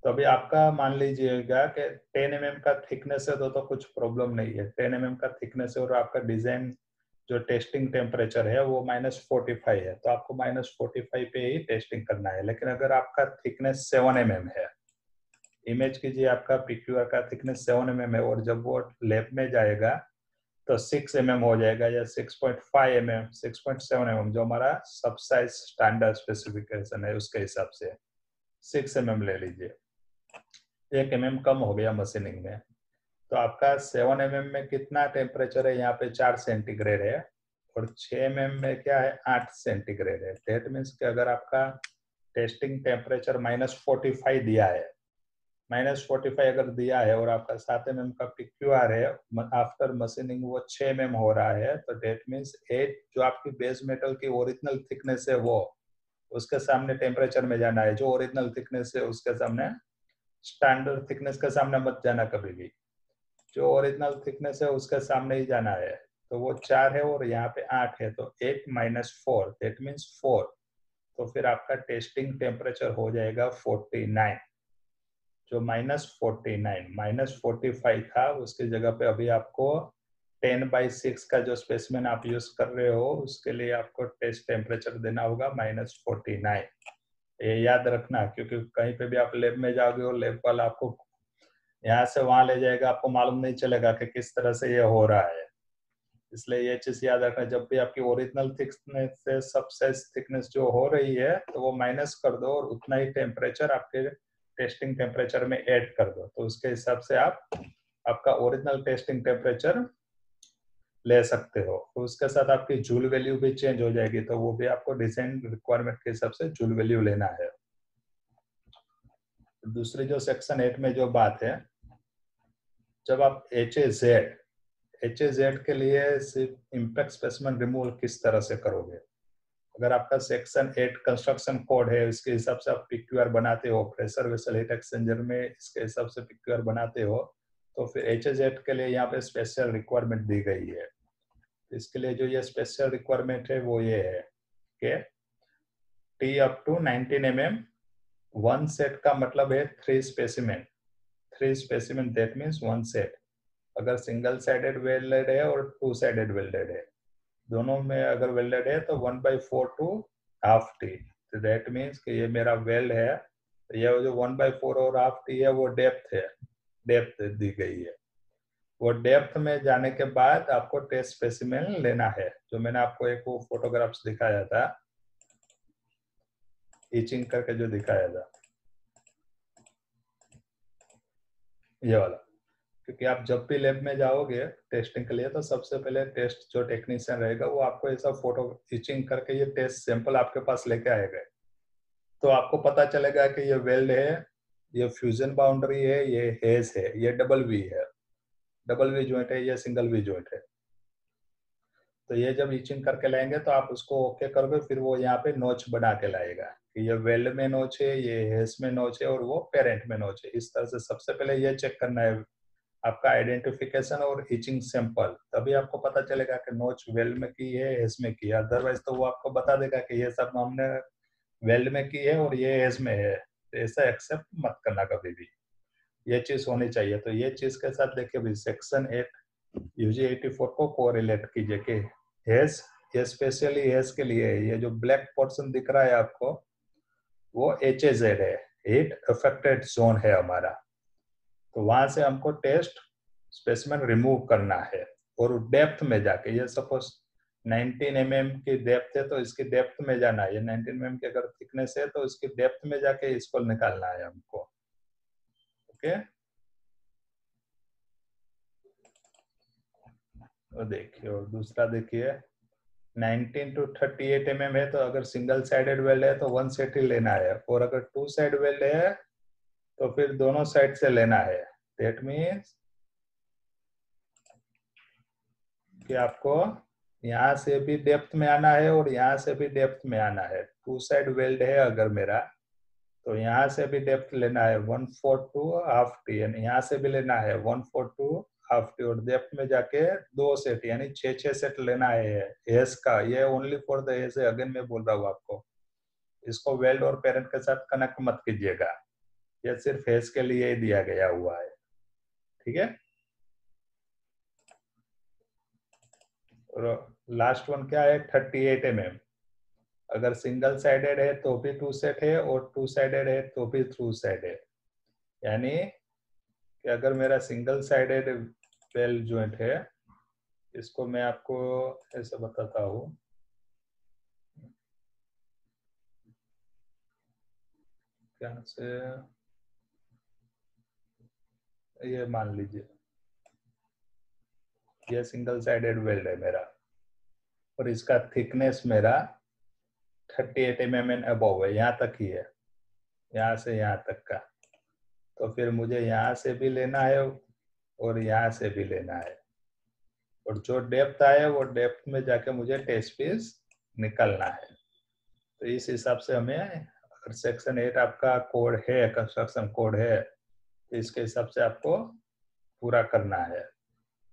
तो अभी आपका मान लीजिएगा कि 10 mm का थिकनेस है तो कुछ प्रॉब्लम नहीं है। 10 mm का थिकनेस है और आपका डिजाइन जो टेस्टिंग टेम्परेचर है वो -45 है, तो आपको -45 पे ही टेस्टिंग करना है। लेकिन अगर आपका थिकनेस 7 mm है, इमेज कीजिए आपका PQR का थिकनेस 7 mm है और जब वो लैब में जाएगा तो 6 mm हो जाएगा या 6.5 mm, 6.7 mm जो हमारा सब साइज स्टैंडर्ड स्पेसिफिकेशन है उसके हिसाब से 6 mm ले लीजिए। 1 mm कम हो गया मशीनिंग में। तो आपका 7 mm में कितना टेम्परेचर है, यहाँ पे 4 सेंटीग्रेड है और 6 mm में क्या है 8 सेंटीग्रेड है। दैट मीन्स कि अगर आपका टेस्टिंग टेम्परेचर -45 दिया है, -45 अगर दिया है और आपका 7 mm का PQR है, आफ्टर मशीनिंग वो 6 mm हो रहा है, तो डेट मीन्स 8 जो आपकी बेस मेटल की ओरिजिनल थिकनेस है वो उसके सामने टेम्परेचर में जाना है। जो ओरिजिनल थिकनेस है उसके सामने, स्टैंडर्ड थिकनेस के सामने मत जाना कभी भी, जो ओरिजिनल थिकनेस है उसके सामने ही जाना है। तो वो 4 है और यहाँ पे 8 है, तो 8 - 4 दैट मीन्स 4। तो फिर आपका टेस्टिंग टेम्परेचर हो जाएगा 49। जो -49 -45 था उसकी जगह पे अभी आपको 10/6 का जो स्पेसिमेन आप यूज कर रहे हो उसके लिए आपको टेस्ट टेम्परेचर देना होगा -49। ये याद रखना, क्योंकि कहीं पे भी आप लैब में जाओगे और लैब वाला आपको यहाँ से वहां ले जाएगा, आपको मालूम नहीं चलेगा कि किस तरह से ये हो रहा है। इसलिए ये चीज याद रखना, जब भी आपकी ओरिजिनल थिकनेस से सबसेस थिकनेस जो हो रही है तो वो माइनस कर दो और उतना ही टेम्परेचर आपके टेस्टिंग टेम्परेचर में ऐड कर दो, तो उसके हिसाब से आप आपका ओरिजिनल टेस्टिंग टेम्परेचर ले सकते हो। तो उसके साथ आपकी जूल वैल्यू भी चेंज हो जाएगी, तो वो भी आपको डिजाइन रिक्वायरमेंट के हिसाब से जूल वैल्यू लेना है। दूसरी जो सेक्शन 8 में जो बात है, जब आप HAZ के लिए सिर्फ इम्पैक्ट स्पेसिमेन रिमूवल किस तरह से करोगे। अगर आपका सेक्शन 8 कंस्ट्रक्शन कोड है, इसके हिसाब से आप PQR बनाते हो, प्रेशर वेसल हीट एक्सचेंजर में इसके हिसाब से PQR बनाते हो, तो फिर HAZ के लिए यहाँ पे स्पेशल रिक्वायरमेंट दी गई है। इसके लिए जो ये स्पेशल रिक्वायरमेंट है वो ये है कि T up to 19 mm, one set का मतलब है 3 specimen. 3 specimen that means one set. अगर सिंगल साइडेड वेल्डेड है और 2 साइडेड वेल्डेड है, दोनों में अगर वेल्डेड है तो 1/4 टू हाफ टी। तो दैट मीन्स कि ये मेरा वेल्ड है, तो ये जो 1/4 और हाफ टी है वो डेप्थ है, डेप्थ दी गई है। वो डेप्थ में जाने के बाद आपको टेस्ट स्पेसिमेन लेना है, जो मैंने आपको एक वो फोटोग्राफ्स दिखाया था, इचिंग करके जो दिखाया था, ये वाला। क्योंकि आप जब भी लैब में जाओगे टेस्टिंग के लिए तो सबसे पहले टेस्ट जो टेक्नीशियन रहेगा वो आपको ऐसा फोटो इचिंग करके ये टेस्ट सैंपल आपके पास लेके आएगा, तो आपको पता चलेगा कि ये वेल्ड है, ये फ्यूजन बाउंड्री है, ये हेज है, ये डबल वी है, डबल वी जॉइंट है, ये सिंगल वी जॉइंट है। तो ये जब इचिंग करके लाएंगे तो आप उसको ओके करोगे, फिर वो यहाँ पे नोच बना के लाएगा कि ये वेल्ड में नोच है, ये हेज में नोच है और वो पेरेंट में नोच है। इस तरह से सबसे पहले ये चेक करना है आपका आइडेंटिफिकेशन और इचिंग सैंपल, तभी आपको पता चलेगा कि नोच वेल्ड में की है, हेज में की है। अदरवाइज तो वो आपको बता देगा कि ये सब हमने वेल्ड में की है और ये एज में है, तो ऐसा एक्सेप्ट मत करना कभी भी। ये चीज होनी चाहिए। तो ये चीज के साथ देखिए भी सेक्शन 8 UG 84 को कोरिलेट कीजिए कि हेज, ये स्पेशली हेज के लिए है। ये जो ब्लैक पोर्शन दिख रहा है आपको वो HAZ है, हीट अफेक्टेड जोन है हमारा। तो वहां से हमको टेस्ट स्पेसिमेन रिमूव करना है और डेप्थ में जाके, ये सपोज 19 mm की डेप्थ है तो इसकी डेप्थ में जाना है। ये 19 mm की अगर थिकनेस है तो इसकी डेप्थ में जाके इसको निकालना है हमको। ओके, तो देखिए और दूसरा देखिए 19 to 38 mm है, तो अगर सिंगल साइडेड वेल्ड है तो वन सेट ही लेना है, और अगर टू साइड वेल्ड है तो फिर दोनों साइड से लेना है। दैट मीन्स कि आपको यहाँ से भी डेप्थ में आना है और यहाँ से भी डेप्थ में आना है। टू साइड वेल्ड है अगर मेरा, तो यहाँ से भी डेप्थ लेना है 1/4 टू हाफ टी, यानी यहाँ से भी लेना है 1/4 टू हाफ टी, और डेप्थ में जाके 2 सेट यानी 6 सेट लेना है एस का। ये ओनली फॉर द एस है, अगेन मैं बोल रहा हूँ आपको, इसको वेल्ड और पेरेंट के साथ कनेक्ट मत कीजिएगा। ये सिर्फ फेस के लिए ही दिया गया हुआ है, ठीक है। और लास्ट वन क्या है, 38 mm। अगर सिंगल साइडेड है तो भी टू सेट है, और टू साइडेड है तो भी थ्रू साइड है। यानी कि अगर मेरा सिंगल साइडेड वेल जॉइंट है, इसको मैं आपको ऐसे बताता हूँ। क्या से ये मान लीजिए ये सिंगल साइडेड वेल्ड है मेरा, और इसका थिकनेस मेरा 38 mm एंड अबव है, यहाँ तक ही है, यहाँ से यहाँ तक का। तो फिर मुझे यहाँ से भी लेना है और यहाँ से भी लेना है, और जो डेप्थ आए वो डेप्थ में जाके मुझे टेस्ट पीस निकलना है। तो इस हिसाब से हमें, अगर सेक्शन 8 आपका कोड है, कंस्ट्रक्शन कोड है, तो इसके हिसाब से आपको पूरा करना है।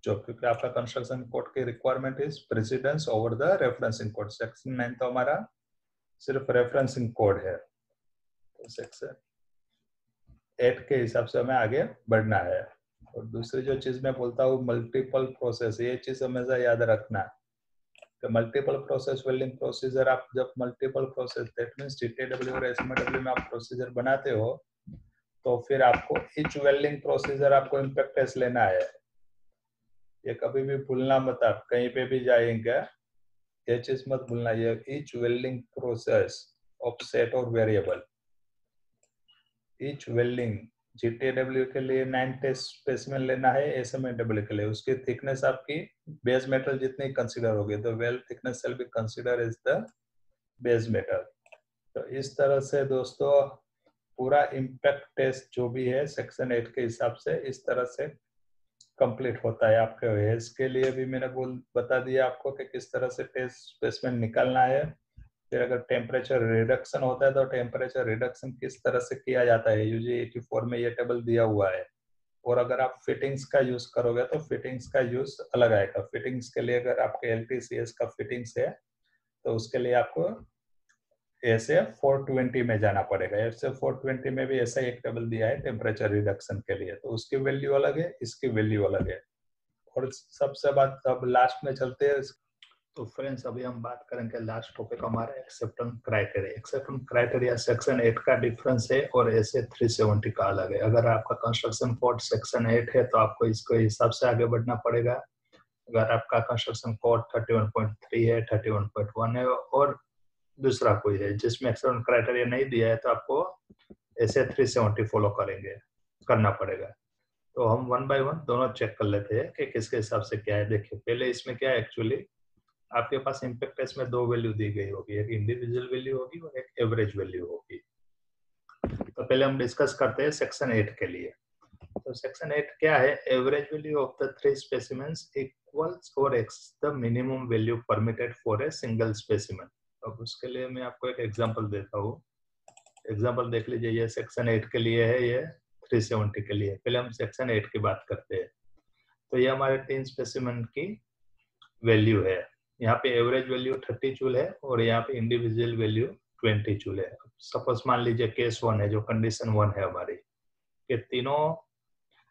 जो क्योंकि आपका कंस्ट्रक्शन कोड की requirement is precedence over the referencing code. Section 9 तो हमारा सिर्फ रेफरेंसिंग कोड है, तो सेक्शन 8 के हिसाब से हमें आगे बढ़ना है। और दूसरी जो चीज मैं बोलता हूँ, मल्टीपल प्रोसेस, ये चीज हमेशा याद रखना कि मल्टीपल प्रोसेस वेल्डिंग प्रोसीजर, आप जब मल्टीपल प्रोसेस दैट मींस टीटीडब्ल्यू और एसएमडब्ल्यू में आप प्रोसीजर बनाते हो, तो फिर आपको ईच वेल्डिंग प्रोसीजर आपको इम्पैक्ट टेस्ट लेना है। ये कभी भी भूलना मत, आप कहीं पे भी जाएंगे ये चीज मत भूलना, ये ईच वेल्डिंग प्रोसेस ऑफसेट और वेरिएबल, ईच वेल्डिंग जीटीडब्ल्यू के लिए 9 टेस्ट स्पेसिमेन लेना है, एसएमडब्ल्यू के लिए उसकी थिकनेस आपकी बेस मेटल जितनी कंसीडर होगी, तो weld thickness shall be consider as the base metal. तो इस तरह से दोस्तों पूरा इम्पैक्ट टेस्ट जो भी है सेक्शन 8 के हिसाब से इस तरह से कंप्लीट होता है। आपके वेज के लिए भी मैंने बता दिया आपको कि किस तरह से टेस्ट स्पेसिमेन निकालना है। फिर अगर टेम्परेचर रिडक्शन होता है तो टेम्परेचर रिडक्शन किस तरह से किया जाता है, यूजी 84 में ये टेबल दिया हुआ है। और अगर आप फिटिंग्स का यूज करोगे तो फिटिंग्स का यूज अलग आएगा। फिटिंग्स के लिए अगर आपके LTCS का फिटिंग्स है तो उसके लिए आपको ऐसे 420 में जाना पड़ेगा। ऐसे 420 में भी ऐसा एक टेबल दिया है टेम्परेचर रिडक्शन के लिए, तो उसकी वैल्यू अलग है, इसकी वैल्यू अलग है। और सबसे बात अब लास्ट में चलते हैं। तो फ्रेंड्स अभी हम बात करेंगे लास्ट टॉपिक हमारा acceptance criteria. Acceptance criteria section 8 का डिफरेंस है और ऐसे 370 का अलग है। अगर आपका कंस्ट्रक्शन कोड सेक्शन 8 है तो आपको इसके हिसाब से आगे बढ़ना पड़ेगा। अगर आपका कंस्ट्रक्शन कोड 31.3 है, 31.1 है और दूसरा कोई है जिसमें एक्सेप्टेंस क्राइटेरिया नहीं दिया है, तो आपको ऐसे 370 फॉलो करना पड़ेगा। तो हम वन बाय वन दोनों चेक कर लेते हैं कि किसके हिसाब से क्या है। देखिए पहले इसमें क्या है, एक्चुअली आपके पास इम्पैक्ट टेस्ट में 2 वैल्यू दी गई होगी, एक इंडिविजुअल वैल्यू होगी और एक एवरेज वैल्यू होगी। तो पहले हम डिस्कस करते हैं सेक्शन 8 के लिए। तो सेक्शन 8 क्या है, average value of the 3 specimens equals और x the minimum value permitted for a single specimen. अब उसके लिए मैं आपको एक एग्जांपल देता हूँ। एग्जांपल देख लीजिए, ये सेक्शन 8 के लिए है, ये 370 के लिए। पहले हम सेक्शन 8 की बात करते हैं। तो ये हमारे 3 स्पेसिमेन की वैल्यू है। यहाँ पे एवरेज वैल्यू 30 जूल है और यहाँ पे इंडिविजुअल वैल्यू 20 जूल है। सपोज मान लीजिए केस 1 है, जो कंडीशन 1 है हमारी, कि तीनों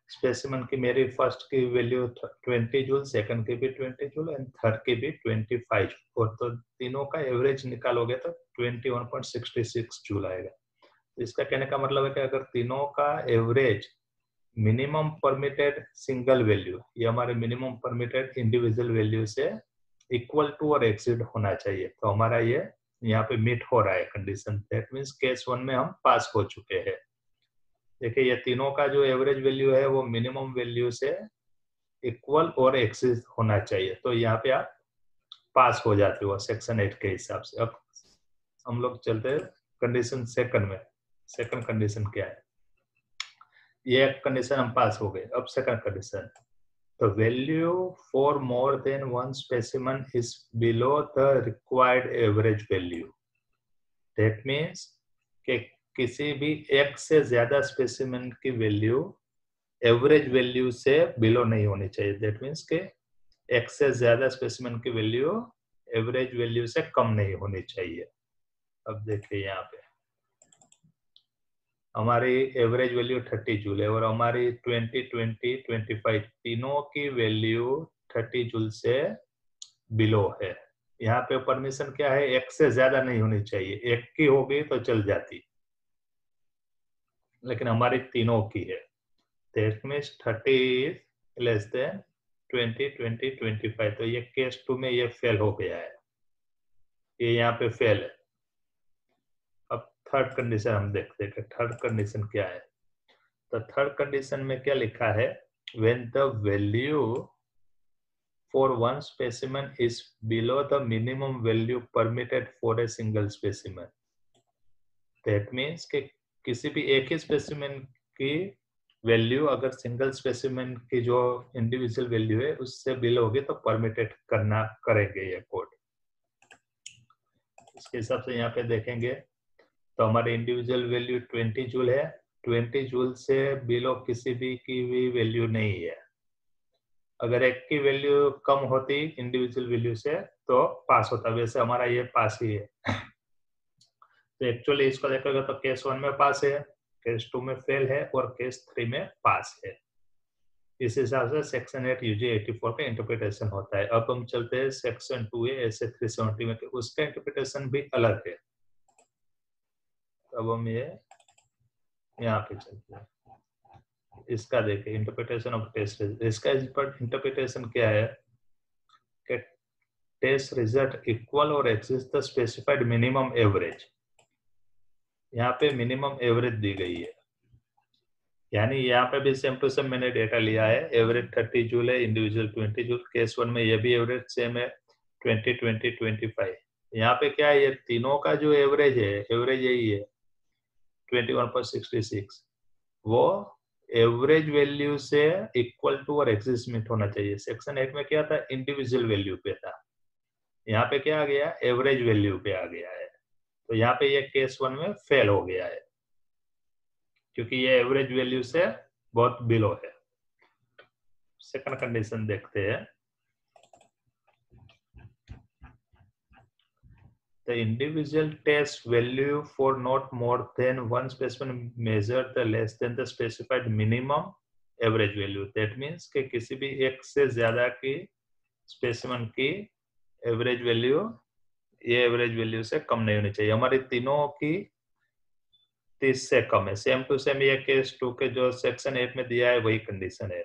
स्पेसिमेन की मेरी फर्स्ट की वैल्यू 20 जूल, सेकंड की भी 20 जूल एंड थर्ड की भी 25 जूल, और तो तीनों का एवरेज निकालोगे तो 21.66 जूल आएगा। तो इसका कहने का मतलब है कि अगर तीनों का average minimum permitted single value, ये हमारे मिनिमम परमिटेड इंडिविजुअल वैल्यू से इक्वल टू और एक्सीड होना चाहिए, तो हमारा ये यहाँ पे मीट हो रहा है कंडीशन। दैट मींस केस 1 में हम पास हो चुके हैं। देखिए ये तीनों का जो एवरेज वैल्यू है वो मिनिमम वैल्यू से इक्वल और एक्सीड होना चाहिए, तो यहाँ पे आप पास हो जाते हो सेक्शन 8 के हिसाब से। अब हम लोग चलते हैं कंडीशन सेकंड में। सेकंड कंडीशन क्या है, ये कंडीशन हम पास हो गए। अब second condition, the value for more than one specimen is below the required average value. That means कि किसी भी एक से ज्यादा स्पेसिमेन की वैल्यू एवरेज वैल्यू से बिलो नहीं होनी चाहिए। दैट मीन्स कि एक से ज्यादा स्पेसिमेन की वैल्यू एवरेज वैल्यू से कम नहीं होनी चाहिए। अब देखिए यहाँ पे हमारी एवरेज वैल्यू 30 जूल है और हमारी 20, 20, 25 तीनों की वैल्यू 30 जूल से बिलो है। यहाँ पे परमिशन क्या है, एक से ज्यादा नहीं होनी चाहिए, एक की होगी तो चल जाती, लेकिन हमारी तीनों की है। That means 30 less than 20, 20, 25। तो ये केस 2 में ये फेल हो गया है, ये यहाँ पे फेल है। अब थर्ड कंडीशन हम देखते हैं कि थर्ड कंडीशन क्या है। तो थर्ड कंडीशन में क्या लिखा है, when the value for one specimen is below the minimum value permitted for a single specimen, that means कि किसी भी एक ही स्पेसिमेन की वैल्यू अगर सिंगल स्पेसिमेन की जो इंडिविजुअल वैल्यू है उससे बिलो होगी तो परमिटेड करना करेंगे ये कोड। इसके हिसाब से यहाँ पे देखेंगे तो हमारी इंडिविजुअल वैल्यू 20 जूल है, 20 जूल से बिलो किसी भी की भी वैल्यू नहीं है। अगर एक की वैल्यू कम होती इंडिविजुअल वैल्यू से तो पास होता, वैसे हमारा ये पास ही है। तो एक्चुअली इसको देखोगे तो केस 1 में पास है, केस 2 में फेल है और केस 3 में पास है। इस हिसाब से सेक्शन 8 यूजी 84 का इंटरप्रिटेशन होता है। अब हम चलते हैं सेक्शन 2A ऐसे 370 में, उसका इंटरप्रिटेशन भी अलग है। अब हम ये यहाँ पे चलते हैं, इसका देखिए इंटरप्रिटेशन ऑफ टेस्ट। इसका इंटरप्रिटेशन क्या है कि टेस्ट रिजल्ट इक्वल और exist the specified minimum average. यहाँ पे मिनिमम एवरेज दी गई है, यानी यहाँ पे भी सेम टू सेम मैंने डेटा लिया है। एवरेज 30 जूल है, इंडिविजुअल 20 जूल। केस 1 में ये भी एवरेज सेम है 20, 20, 25। यहाँ पे क्या है, ये तीनों का जो एवरेज है, एवरेज यही है 21.66। वो एवरेज वैल्यू से इक्वल टू और एक्सिस्टेंट होना चाहिए। सेक्शन 8 में क्या था, इंडिविजुअल वैल्यू पे था, यहाँ पे क्या आ गया, एवरेज वैल्यू पे आ गया है। तो यहाँ पे ये केस 1 में फेल हो गया है क्योंकि ये एवरेज वैल्यू से बहुत बिलो है। सेकंड कंडीशन देखते हैं। The individual test value for not more than one specimen measure the less than the specified minimum average value. That means कि किसी भी एक से ज्यादा की स्पेसिमन की एवरेज वैल्यू ये एवरेज वैल्यू से कम नहीं होनी चाहिए। हमारी तीनों की 30 से कम है। सेम टू सेम ये केस 2 के जो सेक्शन 8 में दिया है वही कंडीशन है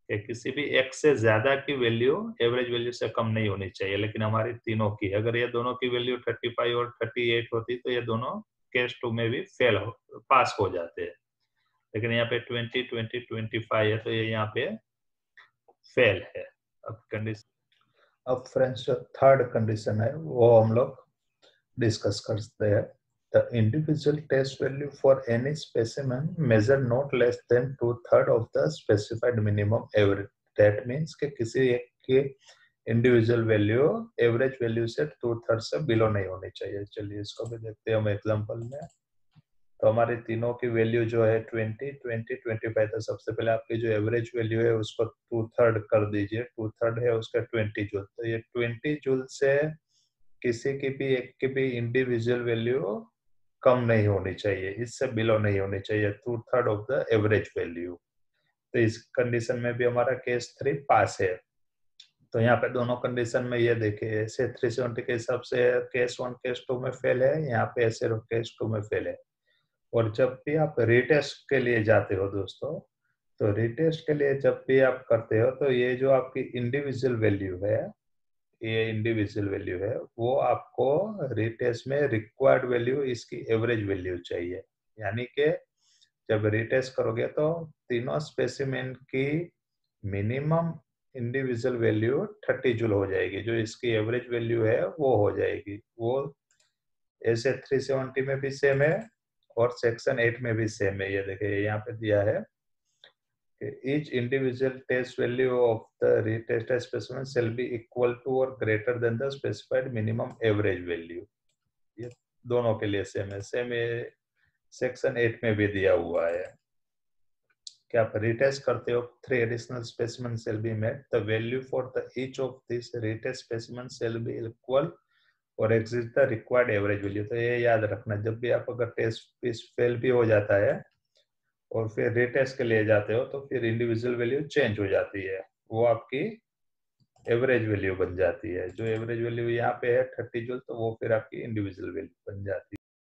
कि किसी भी एक से ज्यादा की वैल्यू एवरेज वैल्यू से कम नहीं होनी चाहिए, लेकिन हमारी तीनों की, अगर ये दोनों की वैल्यू 35 और 38 होती तो ये दोनों केस 2 में भी फेल हो, पास हो जाते हैं। लेकिन यहाँ पे 20, 20, 25 है तो ये यहाँ पे फेल है। अब कंडीशन, अब फ्रेंड्स जो थर्ड कंडीशन है वो हम लोग डिस्कस करते हैं। The individual test value for any specimen measure not less than 2/3 of the specified minimum average. That means कि किसी एक की इंडिविजुअल वैल्यू एवरेज वैल्यू से 2/3 से बिलो नहीं होनी चाहिए। चलिए इसको भी देखते हैं हम एग्जांपल में। तो हमारी तीनों की वैल्यू जो है 20, 20, 25। तो सबसे पहले आपकी जो एवरेज वैल्यू है उसको 2/3 कर दीजिए। 2/3 है उसका 20 जूल। तो ये 20 जूल से किसी की भी एक की भी इंडिविजुअल वैल्यू कम नहीं होनी चाहिए, इससे बिलो नहीं होनी चाहिए 2/3 ऑफ द एवरेज वैल्यू। तो इस कंडीशन में भी हमारा केस 3 पास है। तो यहाँ पे दोनों कंडीशन में ये देखिए, ऐसे 370 के हिसाब से केस 1 केस 2 में फेल है, यहाँ पे ऐसे केस 2 में फेल है। और जब भी आप रीटेस्ट के लिए जाते हो दोस्तों, तो रीटेस्ट के लिए जब भी आप करते हो तो ये जो आपकी इंडिविजुअल वैल्यू है, ये इंडिविजुअल वैल्यू है, वो आपको रीटेस्ट में रिक्वायर्ड वैल्यू इसकी एवरेज वैल्यू चाहिए। यानी कि जब रीटेस्ट करोगे तो तीनों स्पेसिमेन की मिनिमम इंडिविजुअल वैल्यू 30 जूल हो जाएगी, जो इसकी एवरेज वैल्यू है वो हो जाएगी। वो ऐसे 370 में भी सेम है और सेक्शन 8 में भी सेम है। ये देखिए यहाँ पे दिया है each individual test value of the retested specimen shall be equal to or greater than the specified minimum average value. ये दोनों के लिए सेम है। सेम ये सेक्शन 8 में भी दिया हुआ है कि आप रिटेस्ट करते हो 3 additional specimen shall be made, the value for the each of these retest specimen shall be equal और exceed the required average value। तो ये याद रखना, जब भी आप अगर टेस्ट पीस फेल भी हो जाता है और फिर रीटेस्ट के लिए जाते हो तो फिर इंडिविजुअल वैल्यू चेंज हो जाती है, वो आपकी एवरेज वैल्यू बन जाती है। जो एवरेज वैल्यू यहाँ पे है 30 जूल, तो वो फिर आपकी इंडिविजुअल वैल्यू बन जाती है।